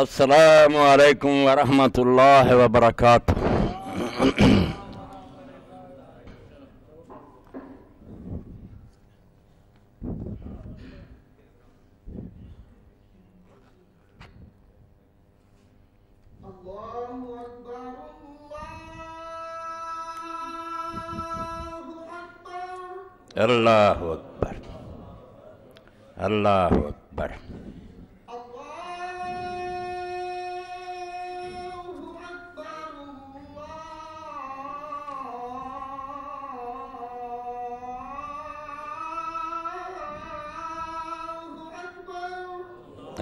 السلام علیکم ورحمۃ اللہ وبرکاتہ۔ اللہ اکبر، اللہ اکبر۔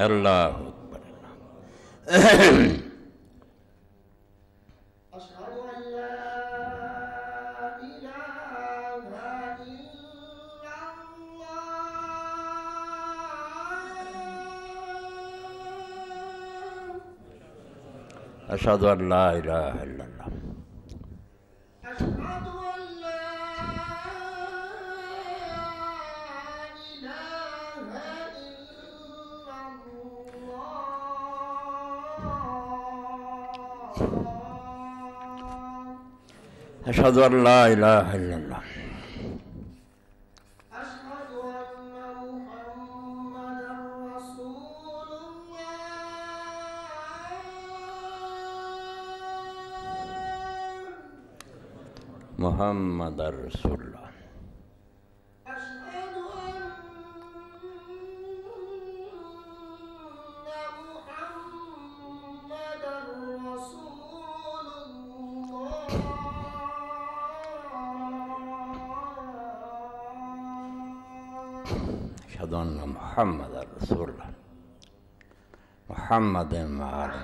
اللہ اکبر۔ اشہد ان لا الہ الا اللہ۔ اشہد ان لا الہ الا اللہ۔ اشہد ان لا الہ الا اللہ۔ اشہد ان لا الہ الا اللہ۔ اشہد ان محمدا رسول اللہ۔ محمد رسول اللہ۔ اشہد ان محمدا رسول اللہ۔ اشہد ان محمد رسول اللہ۔ محمد وآلہ۔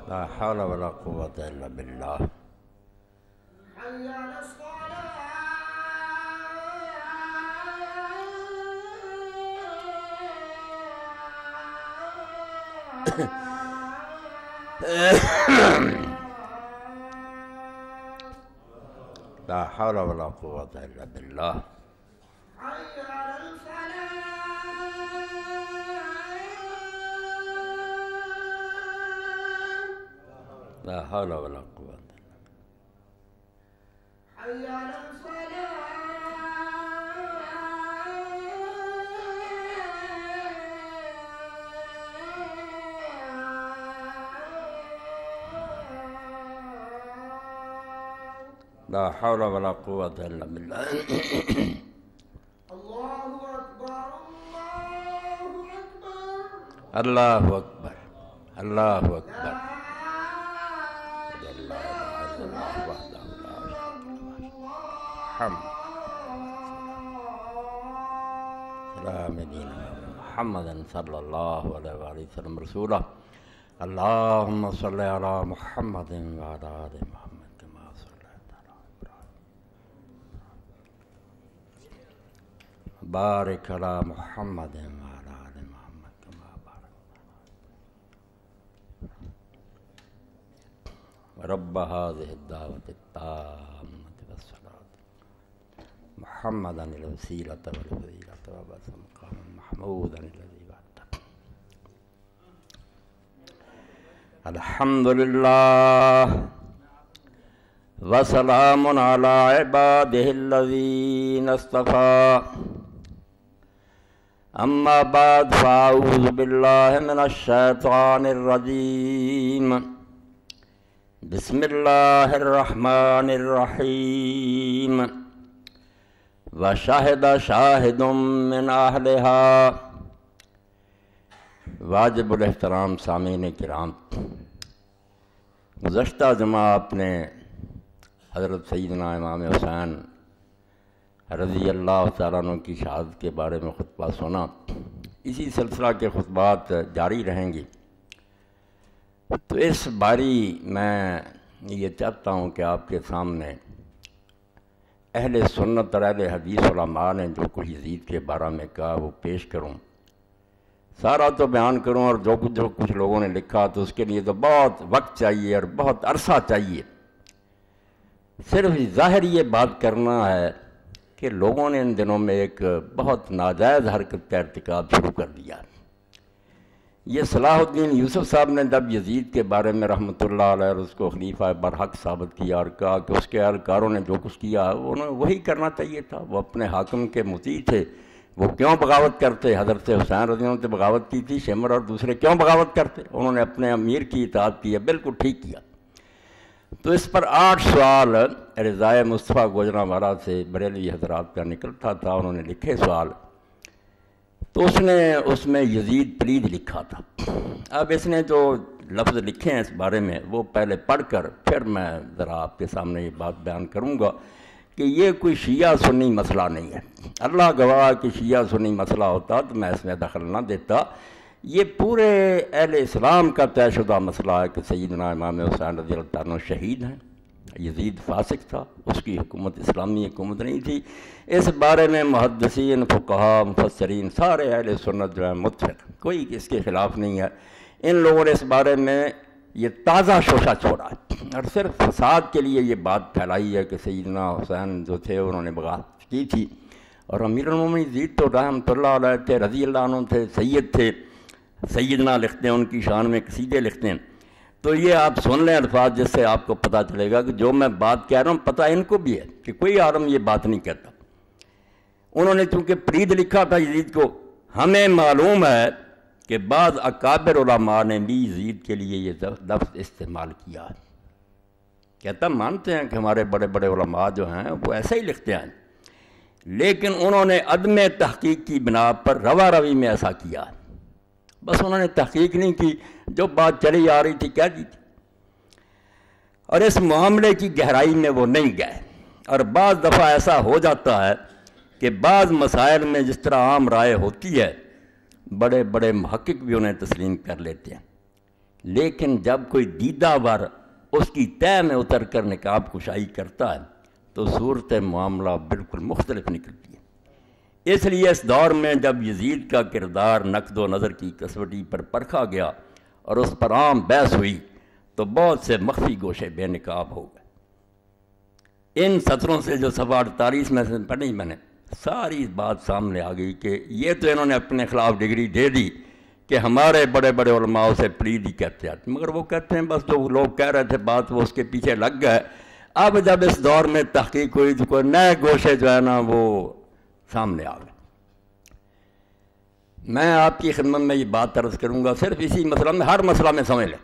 لا حول ولا قوة الا باللہ۔ حي على لا حول ولا قوة الا باللہ۔ حي على الفلاح۔ لا حول ولا قوة الا باللہ۔ حي على الفلاح۔ لا حول ولا قوة الا باللہ۔ اللہ اکبر، اللہ اکبر، اللہ اکبر، اللہ اکبر۔ محمد صلی اللہ علیہ وآلہ وسلم رسولہ۔ اللہم صلی علی محمد وعلی آل محمد کما صلیت علی ابراہیم بارک علی محمد وعلی آل محمد کما بارک رب هذه الدعوة التامة والصلاة محمدا الوسيلة والفضيلة وبعث مقاما محمودا الذي وعدته۔ الحمد لله وسلام على عباده الذين اصطفى، أما بعد فأعوذ بالله من الشيطان الرجيم، بسم الله الرحمن الرحيم۔ وشاہد شاہد من اہلہا۔ واجب الاحترام سامعین کرام، گزشتہ جمعہ آپ نے حضرت سیدنا امام حسین رضی اللہ تعالیٰ عنہ کی شہادت کے بارے میں خطبہ سنا۔ اسی سلسلہ کے خطبات جاری رہیں گی۔ تو اس باری میں یہ چاہتا ہوں کہ آپ کے سامنے اہل سنت اور اہل حدیث علماء نے جو کچھ یزید کے بارے میں کہا وہ پیش کروں۔ سارا تو بیان کروں اور جو کچھ لوگوں نے لکھا تو اس کے لیے تو بہت وقت چاہیے اور بہت عرصہ چاہیے۔ صرف ظاہر یہ بات کرنا ہے کہ لوگوں نے ان دنوں میں ایک بہت ناجائز حرکت کا ارتکاب شروع کر دیا۔ یہ صلاح الدین یوسف صاحب نے جب یزید کے بارے میں رحمۃ اللہ علیہ اور اس کو خلیفہ برحق ثابت کیا اور کہا کہ اس کے اہلکاروں نے جو کچھ کیا انہیں وہی کرنا چاہیے تھا، وہ اپنے حاکم کے مطیع تھے، وہ کیوں بغاوت کرتے؟ حضرت حسین رضی اللہ عنہ نے بغاوت کی تھی، شمر اور دوسرے کیوں بغاوت کرتے؟ انہوں نے اپنے امیر کی اطاعت کی ہے، بالکل ٹھیک کیا۔ تو اس پر 8 سوال رضائے مصطفیٰ گوجرانوالہ سے بریلوی حضرات کا نکلتا تھا، انہوں نے لکھے سوال، تو اس نے اس میں یزید پلید لکھا تھا۔ اب اس نے جو لفظ لکھے ہیں اس بارے میں وہ پہلے پڑھ کر پھر میں ذرا آپ کے سامنے یہ بات بیان کروں گا کہ یہ کوئی شیعہ سنی مسئلہ نہیں ہے۔ اللہ گواہ کہ شیعہ سنی مسئلہ ہوتا تو میں اس میں دخل نہ دیتا۔ یہ پورے اہل اسلام کا طے شدہ مسئلہ ہے کہ سیدنا امام حسین رضی اللہ عنہ شہید ہیں، یزید فاسق تھا، اس کی حکومت اسلامی حکومت نہیں تھی۔ اس بارے میں محدثین، فقہاء، مفسرین سارے اہل سنت جو ہیں متفق، کوئی اس کے خلاف نہیں ہے۔ ان لوگوں نے اس بارے میں یہ تازہ شوشہ چھوڑا ہے اور صرف فساد کے لیے یہ بات پھیلائی ہے کہ سیدنا حسین جو تھے انہوں نے بغاوت کی تھی، اور امیر المومنین یزید تو رحمۃ اللہ علیہ تھے، رضی اللہ عنہ تھے، سید تھے، سیدنا لکھتے ہیں، ان کی شان میں قصیدے لکھتے ہیں۔ تو یہ آپ سن لیں الفاظ، جس سے آپ کو پتہ چلے گا کہ جو میں بات کہہ رہا ہوں پتہ ان کو بھی ہے کہ کوئی عالم یہ بات نہیں کہتا۔ انہوں نے چونکہ پلید لکھا تھا یزید کو، ہمیں معلوم ہے کہ بعض اکابر علماء نے بھی یزید کے لیے یہ لفظ استعمال کیا ہے۔ کہتا مانتے ہیں کہ ہمارے بڑے بڑے علماء جو ہیں وہ ایسا ہی لکھتے ہیں، لیکن انہوں نے عدم تحقیق کی بنا پر روا روی میں ایسا کیا ہے، بس انہوں نے تحقیق نہیں کی، جو بات چلی آ رہی تھی کہہ دی تھی، اور اس معاملے کی گہرائی میں وہ نہیں گئے۔ اور بعض دفعہ ایسا ہو جاتا ہے کہ بعض مسائل میں جس طرح عام رائے ہوتی ہے بڑے بڑے محقق بھی انہیں تسلیم کر لیتے ہیں، لیکن جب کوئی دیدہ ور اس کی تہہ میں اتر کر نقاب کشائی کرتا ہے تو صورت معاملہ بالکل مختلف نکلتی ہے۔ اس لیے اس دور میں جب یزید کا کردار نقد و نظر کی کسوٹی پر پرکھا گیا اور اس پر عام بحث ہوئی تو بہت سے مخفی گوشے بے نقاب ہو گئے۔ ان سطروں سے جو صفحہ 48 میں سے پڑھی میں نے، ساری بات سامنے آ گئی کہ یہ تو انہوں نے اپنے خلاف ڈگری دے دی کہ ہمارے بڑے بڑے علماء سے پلید ہی کہتے آتے، مگر وہ کہتے ہیں بس جو لوگ کہہ رہے تھے بات وہ اس کے پیچھے لگ گئے۔ اب جب اس دور میں تحقیق ہوئی تو کوئی نئے گوشے جو ہے نا وہ سامنے آ گئے۔ میں آپ کی خدمت میں یہ بات عرض کروں گا، صرف اسی مسئلہ میں، ہر مسئلہ میں سمجھ لیں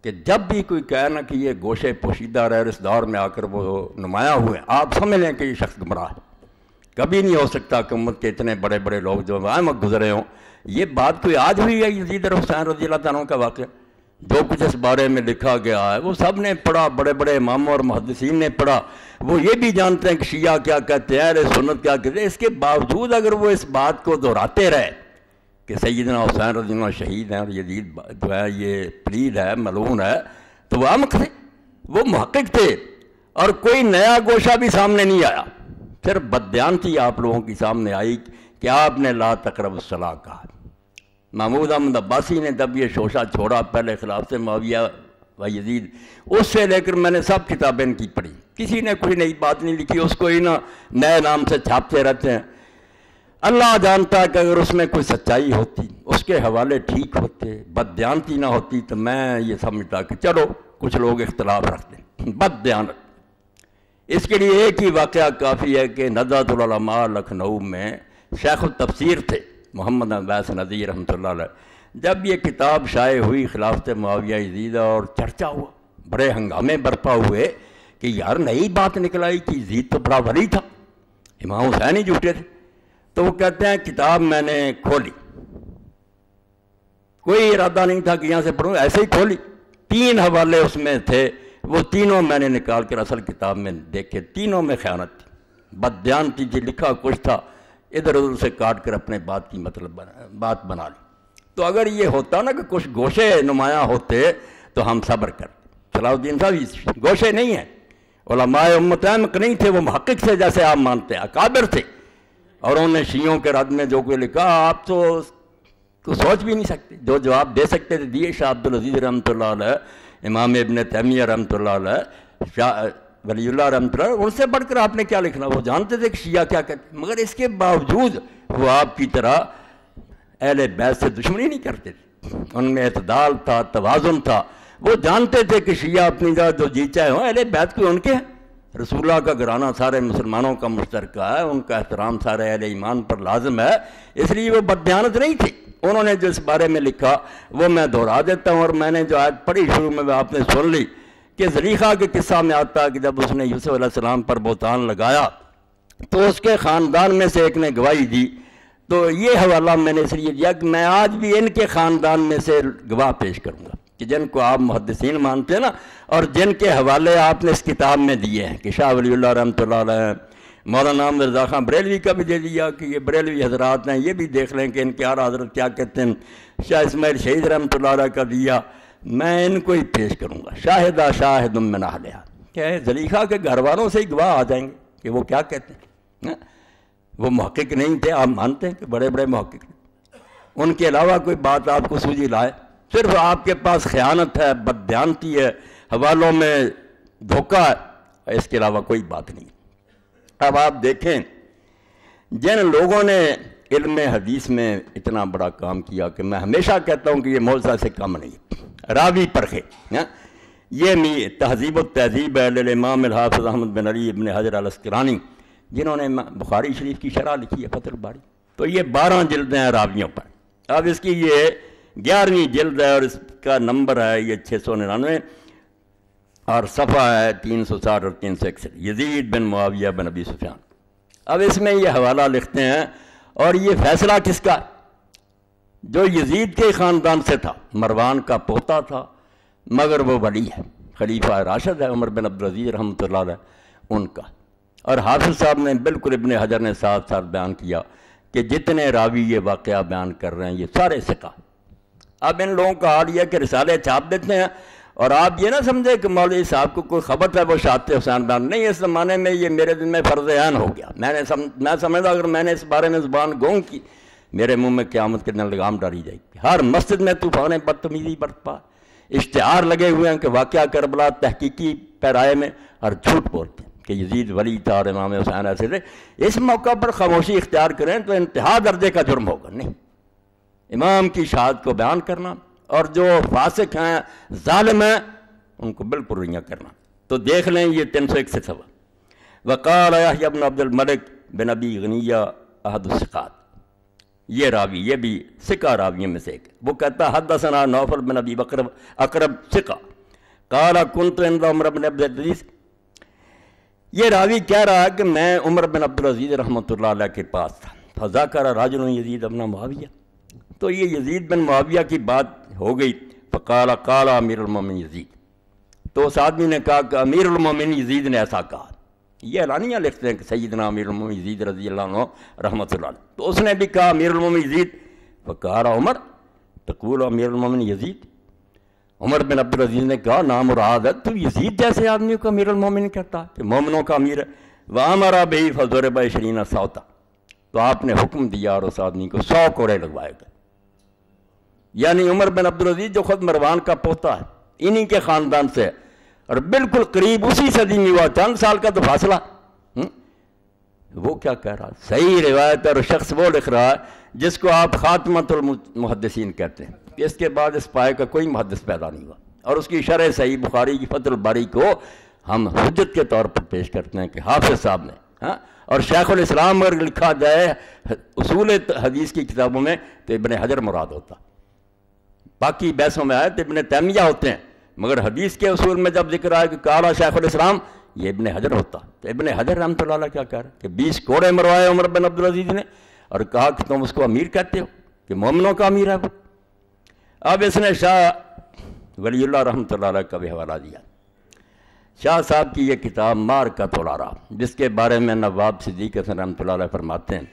کہ جب بھی کوئی کہنا کہ یہ گوشے پوشیدہ رہے اور اس دور میں آ کر وہ نمایاں ہوئے، آپ سمجھ لیں کہ یہ شخص گمراہ ہے۔ کبھی نہیں ہو سکتا کہ امت کے اتنے بڑے بڑے لوگ جو احمد گزرے ہوں، یہ بات کوئی آج ہوئی ہے یزید اور حسین رضی اللہ عنہ کا واقعہ؟ جو کچھ اس بارے میں لکھا گیا ہے وہ سب نے پڑھا، بڑے بڑے اماموں اور محدثین نے پڑھا، وہ یہ بھی جانتے ہیں کہ شیعہ کیا کہتے ہیں، اہل سنت کیا کہتے ہیں۔ اس کے باوجود اگر وہ اس بات کو دہراتے رہے کہ سیدنا حسین رضی اللہ عنہ شہید ہیں اور یزید جو ہے یہ پلید ہے، ملعون ہے، تو وہ احمق تھے، وہ محقق تھے، اور کوئی نیا گوشہ بھی سامنے نہیں آیا، صرف بددیانتی آپ لوگوں کی سامنے آئی کہ آپ نے لا تقربوا الصلاۃ کہا۔ محمود احمد عباسی نے جب یہ شوشہ چھوڑا پہلے خلافت معاویہ و یزید، اس سے لے کر میں نے سب کتابیں ان کی پڑھی، کسی نے کوئی نئی بات نہیں لکھی، اس کو ہی نا نئے نام سے چھاپتے رہتے ہیں۔ اللہ جانتا ہے کہ اگر اس میں کوئی سچائی ہوتی، اس کے حوالے ٹھیک ہوتے، بددیانتی نہ ہوتی، تو میں یہ سمجھتا کہ چلو کچھ لوگ اختلاف رکھتے ہیں، بددیانت۔ اس کے لیے ایک ہی واقعہ کافی ہے کہ ندوۃ العلماء لکھنؤ میں شیخ التفسیر تھے محمد عباس نذیر رحمۃ اللہ علیہ، جب یہ کتاب شائع ہوئی خلافت معاویہ یزید اور چرچا ہوا، بڑے ہنگامے برپا ہوئے کہ یار نئی بات نکل آئی کہ یزید تو بڑا ولی تھا، امام حسین ہی جھوٹے تھے۔ تو وہ کہتے ہیں کتاب میں نے کھولی، کوئی ارادہ نہیں تھا کہ یہاں سے پڑھوں، ایسے ہی کھولی، 3 حوالے اس میں تھے، وہ تینوں میں نے نکال کر اصل کتاب میں دیکھے، تینوں میں خیانت تھی، بددیانتی تھی، لکھا کچھ تھا، ادھر ادھر سے کاٹ کر اپنے بات کی مطلب بات بنا لی۔ تو اگر یہ ہوتا نا کہ کچھ گوشے نمایاں ہوتے تو ہم صبر کرتے۔ صلاح الدین صاحب گوشے نہیں ہیں، علماء امت احمق نہیں تھے، وہ محقق تھے جیسے آپ مانتے ہیں، اکابر تھے، اور انہوں نے شیعوں کے رد میں جو کوئی لکھا آپ تو سوچ بھی نہیں سکتے، جو جواب دے سکتے تھے دیے۔ شاہ عبدالعزیز رحمۃ اللہ علیہ، امام ابن تیمیہ رحمۃ اللہ علیہ، ولی اللہ رحمۃ اللہ، ان سے بڑھ کر آپ نے کیا لکھنا؟ وہ جانتے تھے کہ شیعہ کیا کہتے ہیں، مگر اس کے باوجود وہ آپ کی طرح اہل بیت سے دشمنی نہیں کرتے تھے، ان میں اعتدال تھا، توازن تھا۔ وہ جانتے تھے کہ شیعہ اپنی جگہ جو جی چاہے ہوں، اہل بیت کوئی ان کے ہیں، رسول اللہ کا گھرانہ سارے مسلمانوں کا مشترکہ ہے، ان کا احترام سارے اہل ایمان پر لازم ہے، اس لیے وہ بددیانت نہیں تھی۔ انہوں نے جو اس بارے میں لکھا وہ میں دہرا دیتا ہوں، اور میں نے جو آیت پڑھی شروع میں آپ نے سن لی کہ زلیخا کے قصہ میں آتا ہے کہ جب اس نے یوسف علیہ السلام پر بہتان لگایا تو اس کے خاندان میں سے ایک نے گواہی دی۔ تو یہ حوالہ میں نے اس لیے دیا کہ میں آج بھی ان کے خاندان میں سے گواہ پیش کروں گا کہ جن کو آپ محدثین مانتے ہیں نا، اور جن کے حوالے آپ نے اس کتاب میں دیے ہیں کہ شاہ ولی اللہ رحمۃ اللہ علیہ، مولانا احمد رضا خان بریلوی کا بھی دے دیا کہ یہ بریلوی حضرات ہیں، یہ بھی دیکھ لیں کہ ان کے اعلیٰ حضرت کیا کہتے ہیں۔ شاہ اسماعیل شہید رحمۃ اللہ علیہ کا دیا، میں ان کو ہی پیش کروں گا۔ شاہدہ شاہد من اہلہا، کہ زلیخا کے گھر والوں سے ہی گواہ آ جائیں گے کہ وہ کیا کہتے ہیں۔ وہ محقق نہیں تھے، آپ مانتے ہیں کہ بڑے بڑے محقق تھے، ان کے علاوہ کوئی بات آپ کو سوجی لائے؟ صرف آپ کے پاس خیانت ہے، بددیانتی ہے، حوالوں میں دھوکہ ہے، اس کے علاوہ کوئی بات نہیں۔ اب آپ دیکھیں جن لوگوں نے علم حدیث میں اتنا بڑا کام کیا کہ میں ہمیشہ کہتا ہوں کہ یہ معجزہ سے کم نہیں، راوی پرکھے، یہ تہذیب التہذیب ہے للامام الحافظ احمد بن علی ابن حجر الاسقلانی، جنہوں نے بخاری شریف کی شرح لکھی ہے فتح الباری، تو یہ 12 جلدیں ہیں راویوں پر۔ اب اس کی یہ 11ویں جلد ہے اور اس کا نمبر ہے یہ 699 اور صفحہ ہے 360 اور 361، یزید بن معاویہ بن ابی سفیان۔ اب اس میں یہ حوالہ لکھتے ہیں، اور یہ فیصلہ کس کا؟ جو یزید کے خاندان سے تھا، مروان کا پوتا تھا، مگر وہ ولی ہے، خلیفہ راشد ہے، عمر بن عبدالعزیز رحمۃ اللہ علیہ ان کا۔ اور حافظ صاحب نے بالکل ابن حجر نے ساتھ ساتھ بیان کیا کہ جتنے راوی یہ واقعہ بیان کر رہے ہیں یہ سارے ثقہ۔ اب ان لوگوں کا حال یہ کہ رسالے چھاپ دیتے ہیں، اور آپ یہ نہ سمجھے کہ مولوی صاحب کو کوئی خبر ہے وہ شاہد حسین بیان نہیں، اس زمانے میں یہ میرے دل میں فرض عین ہو گیا۔ میں سمجھتا اگر میں نے اس بارے میں زبان گونگ کی، میرے منہ میں قیامت کے دن لگام ڈالی جائے گی۔ ہر مسجد میں طوفان بدتمیزی برپا، اشتہار لگے ہوئے ہیں کہ واقعہ کربلا تحقیقی پیرائے میں، اور جھوٹ بولتے ہیں کہ یزید ولی تھا اور امام حسین ایسے تھے۔ اس موقع پر خاموشی اختیار کریں تو انتہا درجے کا جرم ہوگا۔ نہیں، امام کی شہادت کو بیان کرنا، اور جو فاسق ہیں، ظالم ہیں، ان کو بالکل رعایہ کرنا۔ تو دیکھ لیں یہ 361 صفحہ۔ وقال یحییٰ بن عبد الملک بن ابی غنیہ احد الثقات، یہ راوی، یہ بھی ثقہ راویوں میں سے ایک، وہ کہتا حدثنا نوفل بن ابی بکر اقرب ثقہ قال کنت عند عمر بن عبد العزیز، یہ راوی کہہ رہا ہے کہ میں عمر بن عبدالعزیز رحمۃ اللہ علیہ کے پاس تھا، فذکر رجل یزید بن معاویہ، تو یہ یزید بن معاویہ کی بات ہو گئی، فقال قال امیر المومنین یزید، تو اس آدمی نے کہا کہ امیر المومنین یزید نے ایسا کہا۔ یہ اعلانیہ لکھتے ہیں کہ سیدنا امیر المومنین یزید رضی اللہ عنہ رحمۃ اللہ علیہ، تو اس نے بھی کہا امیر المومنین یزید، فقال عمر تقول امیر المومنین یزید، عمر بن عبدالعزیز نے کہا نام مراد ہے، تو یزید جیسے آدمی کو امیر المومنین کہتا کہ مومنوں کا امیر ہے۔ وَأَمَرَ بِهِ فَضُرِبَ 20 صوتا، تو آپ نے حکم دیا اور اس آدمی کو 100 کوڑے لگوائے گئے۔ یعنی عمر بن عبدالعزیز جو خود مروان کا پوتا ہے، انہی کے خاندان سے، اور بالکل قریب اسی صدی میں ہوا، چند سال کا تو فاصلہ۔ وہ کیا کہہ رہا؟ صحیح روایت اور شخص وہ لکھ رہا ہے جس کو آپ خاتمۃ المحدثین کہتے ہیں، اس کے بعد اس پائے کا کوئی محدث پیدا نہیں ہوا، اور اس کی شرح صحیح بخاری کی فتح الباری کو ہم حجت کے طور پر پیش کرتے ہیں کہ حافظ صاحب نے، اور شیخ الاسلام اگر لکھا جائے اصول حدیث کی کتابوں میں تو ابن حجر مراد ہوتا، باقی بحثوں میں آئے تو ابن تیمیہ ہوتے ہیں، مگر حدیث کے اصول میں جب ذکر آئے کہ قال شیخ الاسلام، یہ ابن حجر ہوتا۔ تو ابن حجر رحمۃ اللہ علیہ کیا کہہ رہے ہیں کہ 20 کوڑے مروائے عمر بن عبدالعزیز نے، اور کہا کہ تم اس کو امیر کہتے ہو، کہ مومنوں کا امیر ہے وہ۔ اب اس نے شاہ ولی اللہ رحمۃ اللہ علیہ کا بھی حوالہ دیا، شاہ صاحب کی یہ کتاب مارکۃ الآراء، جس کے بارے میں نواب صدیق حسن رحمۃ اللہ علیہ فرماتے ہیں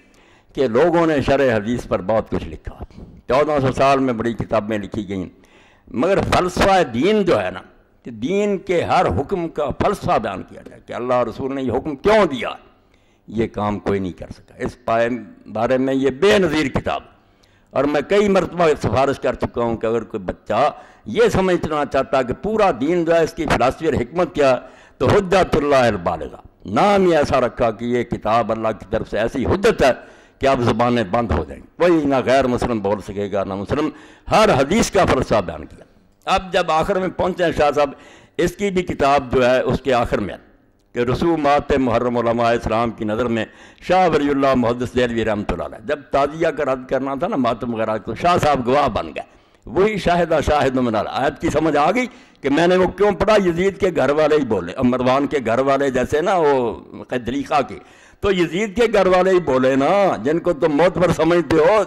کہ لوگوں نے شرح حدیث پر بہت کچھ لکھا، 1400 سال میں بڑی کتابیں لکھی گئیں، مگر فلسفہ دین جو ہے نا، کہ دین کے ہر حکم کا فلسفہ بیان کیا جائے کہ اللہ رسول نے یہ حکم کیوں دیا، یہ کام کوئی نہیں کر سکا۔ اس بارے میں یہ بے نظیر کتاب، اور میں کئی مرتبہ سفارش کر چکا ہوں کہ اگر کوئی بچہ یہ سمجھنا چاہتا کہ پورا دین جو ہے اس کی فلسفی اور حکمت کیا، تو حجتُ اللہ البالغہ نام ہی ایسا رکھا کہ یہ کتاب اللہ کی طرف سے ایسی حجت ہے کہ اب زبانیں بند ہو جائیں گی، کوئی نہ غیر مسلم بول سکے گا نہ مسلم، ہر حدیث کا فلسفہ بیان کیا۔ اب جب آخر میں پہنچے ہیں شاہ صاحب، اس کی بھی کتاب جو ہے اس کے آخر میں کہ رسومات محرم علماء اسلام کی نظر میں شاہ ولی اللہ محدث دہلوی رحمۃ اللہ علیہ، جب تعزیہ کا رد کرنا تھا نا ماتم وغیرہ تو شاہ صاحب گواہ بن گئے، وہی شاہد من آیت کی سمجھ آ گئی کہ میں نے وہ کیوں پڑھا، یزید کے گھر والے ہی بولے، مروان کے گھر والے جیسے نا وہ دلیقہ کے، تو یزید کے گھر والے ہی بولے نا، جن کو تم معتبر سمجھتے ہو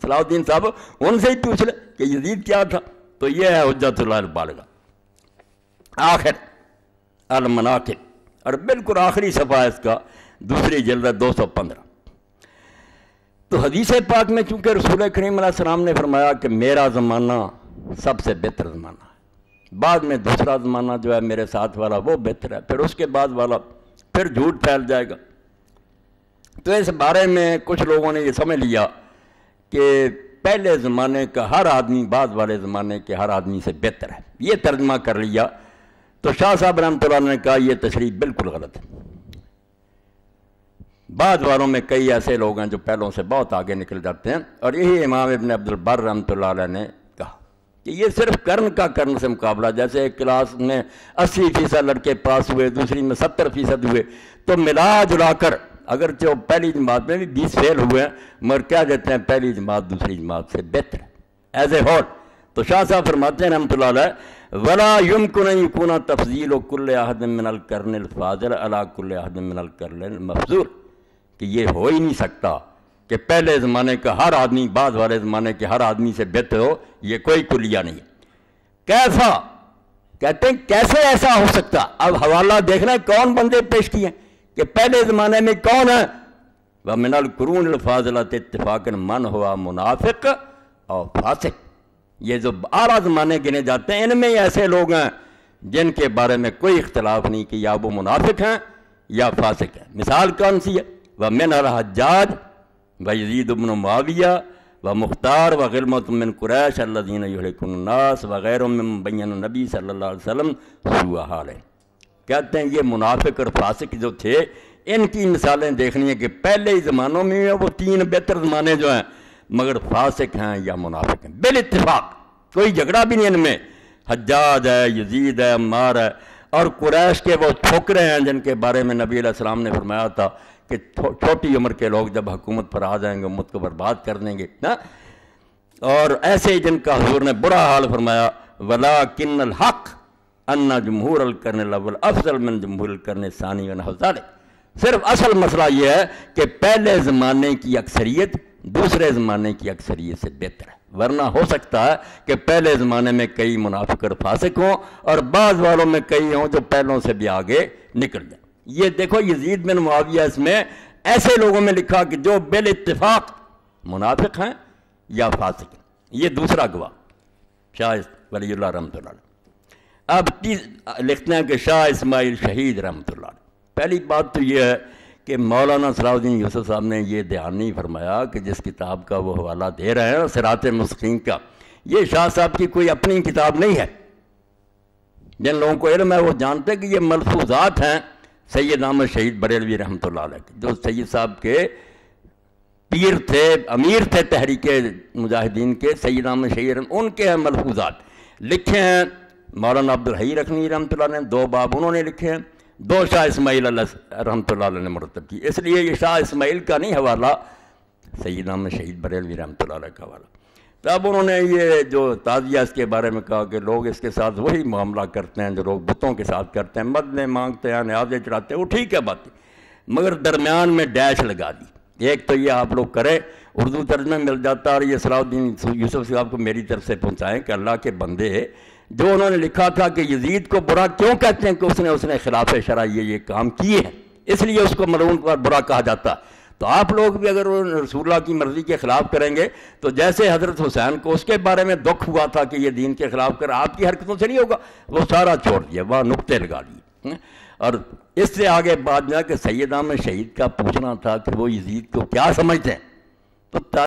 صلاح الدین صاحب، ان سے ہی پوچھ لے کہ یزید کیا تھا۔ تو یہ ہے حجت اللہ البالغہ۔ آخر المناقب، اور بالکل آخری صفحہ اس کا، دوسری جلد 215۔ تو حدیث پاک میں چونکہ رسول کریم علیہ السلام نے فرمایا کہ میرا زمانہ سب سے بہتر زمانہ ہے، بعد میں دوسرا زمانہ جو ہے میرے ساتھ والا وہ بہتر ہے، پھر اس کے بعد والا پھر جھوٹ پھیل جائے گا۔ تو اس بارے میں کچھ لوگوں نے یہ سمجھ لیا کہ پہلے زمانے کا ہر آدمی بعد والے زمانے کے ہر آدمی سے بہتر ہے، یہ ترجمہ کر لیا۔ تو شاہ صاحب رحمۃ اللہ نے کہا یہ تشریح بالکل غلط ہے، بعد والوں میں کئی ایسے لوگ ہیں جو پہلوں سے بہت آگے نکل جاتے ہیں، اور یہی امام ابن عبد البر رحمۃ اللہ علیہ نے کہا کہ یہ صرف کرن سے مقابلہ، جیسے ایک کلاس میں 80% لڑکے پاس ہوئے، دوسری میں 70% ہوئے، تو ملا جلا کر اگرچہ وہ پہلی جماعت میں بھی 20 فیل ہوئے ہیں، مگر کیا دیتے ہیں پہلی جماعت دوسری جماعت سے بہتر ہے ایز اے ہول۔ تو شاہ صاحب فرماتے ہیں رحمۃ اللہ علیہ وَلَا يُمْكِنُ أَن يَكُونَ تَفْضِيلُ كُلِّ أَحَدٍ مِّنَ الْقَرْنِ الْفَاضِلِ عَلَىٰ كُلِّ أَحَدٍ مِّنَ الْقَرْنِ الْمَفْضُولِ، کہ یہ ہو ہی نہیں سکتا کہ پہلے زمانے کا ہر آدمی بعد والے زمانے کے ہر آدمی سے بہتر ہو، یہ کوئی کلیہ نہیں ہے۔ کیسا کہتے ہیں کیسے ایسا ہو سکتا؟ اب حوالہ دیکھنا ہے کون بندے پیش کیے ہیں کہ پہلے زمانے میں کون ہے؟ وَمِنَ الْقُرُونِ الْفَاضِلَةِ اتِّفَاقًا مَنْ ہُوَ منافق اور فاسق، یہ جو اعلیٰ زمانے گنے جاتے ہیں ان میں ایسے لوگ ہیں جن کے بارے میں کوئی اختلاف نہیں کہ یا وہ منافق ہیں یا فاسق ہیں۔ مثال کون سی ہے؟ وَمِنَ الْحَجَّاجِ وَيَزِيدُ بْنُ مُعَاوِيَةَ وَمُخْتَارَ وَغِلْمَةٌ مِّن قُرَيْشَ الَّذِينَ يُهْلِكُونَ النَّاسَ وَغَيْرُهُم مِّمَّن بَيَّنَ النَّبِيُّ صلی اللہ علیہ وسلم سُوءَ حَالِهِ۔ کہتے ہیں یہ منافق اور فاسق جو تھے ان کی مثالیں دیکھنی ہیں کہ پہلے ہی زمانوں میں وہ 3 بہتر زمانے جو ہیں مگر فاسق ہیں یا منافق ہیں بالاتفاق، کوئی جھگڑا بھی نہیں ان میں۔ حجاج ہے، یزید ہے، عمار ہے، اور قریش کے وہ چھوکرے ہیں جن کے بارے میں نبی علیہ السلام نے فرمایا تھا کہ چھوٹی عمر کے لوگ جب حکومت پر آ جائیں گے امت کو برباد کر دیں گے نا، اور ایسے ہی جن کا حضور نے برا حال فرمایا وَلَٰكِنَّ الْحَقَّ أَنَّ جُمْهُورَ الْقَرْنِ الْأَوَّلِ أَفْضَلُ مِنْ جُمْهُورِ الْقَرْنِ الثَّانِي وَنَحْوُ ذَلِكَ۔ صرف اصل مسئلہ یہ ہے کہ پہلے زمانے کی اکثریت دوسرے زمانے کی اکثریت سے بہتر ہے، ورنہ ہو سکتا ہے کہ پہلے زمانے میں کئی منافق اور فاسق ہوں اور بعض والوں میں کئی ہوں جو پہلوں سے بھی آگے نکل جائیں۔ یہ دیکھو یزید بن معاویہ اس میں ایسے لوگوں میں لکھا کہ جو بالاتفاق منافق ہیں یا فاسق ہیں۔ یہ دوسرا گواہ شاہ ولی اللہ رحمۃ اللہ علیہ۔ اب لکھتے ہیں کہ شاہ اسماعیل شہید رحمۃ اللہ علیہ۔ پہلی بات تو یہ ہے کہ مولانا صلاح الدین یوسف صاحب نے یہ دھیان نہیں فرمایا کہ جس کتاب کا وہ حوالہ دے رہے ہیں صراط مستقیم کا، یہ شاہ صاحب کی کوئی اپنی کتاب نہیں ہے۔ جن لوگوں کو علم ہے وہ جانتے کہ یہ ملفوظات ہیں سید احمد شہید بریلوی رحمۃ اللہ علیہ کے، جو سید صاحب کے پیر تھے، امیر تھے تحریک مجاہدین کے، سید احمد شہید ان کے ہیں ملفوظات لکھے ہیں۔ مولانا عبدالحی رکنی رحمۃ اللہ نے 2 باب انہوں نے لکھے ہیں، 2 شاہ اسماعیل رحمۃ اللہ علیہ نے مرتب کی، اس لیے یہ شاہ اسماعیل کا نہیں حوالہ، سید احمد شہید بریلوی رحمۃ اللہ علیہ کا حوالہ۔ تب انہوں نے یہ جو تعزیہ اس کے بارے میں کہا کہ لوگ اس کے ساتھ وہی معاملہ کرتے ہیں جو لوگ بتوں کے ساتھ کرتے ہیں، مدنے مانگتے ہیں، نیازیں چڑھاتے ہیں، وہ ٹھیک ہے بات، مگر درمیان میں ڈیش لگا دی۔ ایک تو یہ آپ لوگ کریں، اردو ترجمہ مل جاتا ہے، اور یہ صلاح الدین یوسف صاحب کو میری طرف سے پہنچائیں کہ اللہ کے بندے جو انہوں نے لکھا تھا کہ یزید کو برا کیوں کہتے ہیں کہ اس نے خلاف شرع یہ کام کیے ہیں، اس لیے اس کو ملعون پر برا کہا جاتا ہے۔ تو آپ لوگ بھی اگر رسول اللہ کی مرضی کے خلاف کریں گے تو جیسے حضرت حسین کو اس کے بارے میں دکھ ہوا تھا کہ یہ دین کے خلاف کر، آپ کی حرکتوں سے نہیں ہوگا، وہ سارا چھوڑ دیا، وہاں نقطے لگا دیے۔ اور اس سے آگے بات جو ہے کہ سید احمد شہید کا پوچھنا تھا کہ وہ یزید کو کیا سمجھتے ہیں، تو